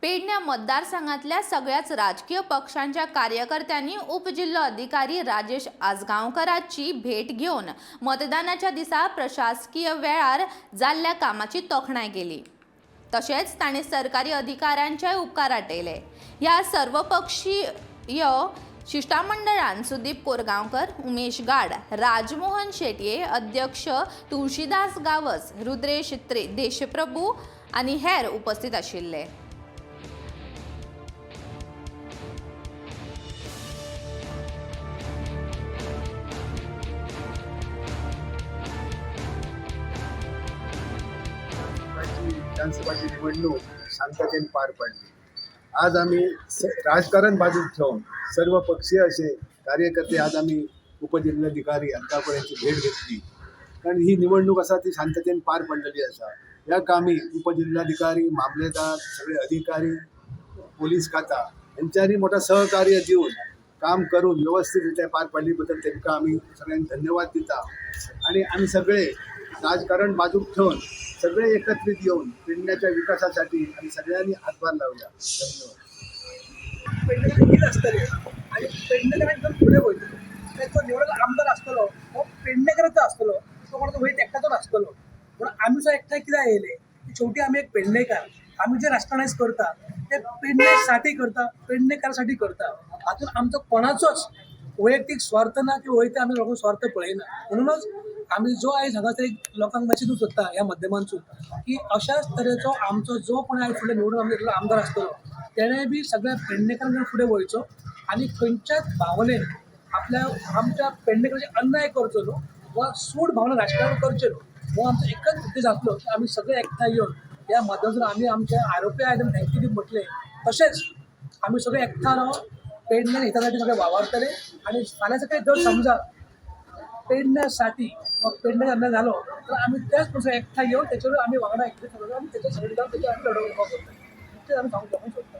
पेडणे मतदारसंघातल्या सगळ्याच राजकीय पक्षांच्या कार्यकर्त्यांनी उपजिल्हाधिकारी राजेश आजगावकरांची भेट घेऊन मतदानाच्या दिसा प्रशासकीय वेळार जाल्ल्या कामाची तोखणाय केली। तशेंच ताणे सरकारी अधिकाऱ्यांचे उपकार आटयले। ह्या सर्वपक्षीय शिष्टमंडळान सुदीप कोरगांवकर, उमेश गाड, राजमोहन शेटये, अध्यक्ष तुळशीदास गावस, रुद्रेश देशप्रभू आणि हेर उपस्थित आशिल्ले। विधानसभाची निवडणूक शांततेने पार पडली। आज आम्ही राजकारण बाजूक ठेवून सर्व पक्षीय असे कार्यकर्ते आज आम्ही उपजिल्हाधिकारी अंकापूर यांची भेट घेतली, कारण ही निवडणूक असा ती शांततेने पार पडलेली असा। या कामी उपजिल्हाधिकारी, मामलेदार, सगळे अधिकारी, पोलीस खाता यांच्यानी मोठा सहकार्य देऊन काम करून व्यवस्थितरित्या पार पडलीबद्दल त्यांना आम्ही सगळ्यांनी धन्यवाद देता। आणि आम्ही सगळे राजकारण बाजूक ठेवून सगळे एकत्रित येऊन पेडण्याच्या विकासासाठी आणि सगळ्यांनी हातभार लावला। धन्यवाद। आणि पेडणेकरांनी पुढे वयतलो तो निवडक आमदार आसतलो तो पेडणेकरांचो आसतलो, तो कोणाचो वयत एकट्याचोच आसतलो। पूण आमी जो एकठांय कित्याक येयले की शेवटी आमी एक पेडणेकार, आमी जे राजकारणायज करता ते पेडणेसाठी करता, पेडणेकारासाठी करता। हातून आमचो कोणाचोच वैयक्तीक स्वार्थ ना की वयते आमी लोकांचो स्वार्थ पळयना। म्हणूनच आमी जो आयज हांगासर एक लोकांक मॅसेज दिवंक सोदता ह्या माध्यमांतसून की अशाच तरेचो आमचो जो कोण आयज फुडें निवडून आमचो आमदार आसतलो तेणें बी सगळ्या पेडणेकारांक फुडें वयचो आनी खंयच्याच भावनेन आमच्या पेडणेकारांचेर अन्याय करचो न्हू वा सूड भावना राजकारण करचें न्हू। हो आमचो एकच उद्देश आसलो की आमी सगळे एकठांय येवन ह्या माध्यमांतून आमी आमच्या आरोपी आयदन थँक्यू दिवंक म्हटलें। तशेंच आमी सगळे एकठांय रावन पेडणे हितासाठी सगळे वावरतले। आनी फाल्यां सकाळी जर समजा पेडण्यासाठी वा पेडणे अन्याय झालो तर आमी त्याच पक्षान एकठांय येवन त्याच्यावर आमी वांगडा एकठांय आमी त्याच्या सगळे त्याच्या आमी लढोवपाक करता। इतलें आमी सांगूंक सोदता।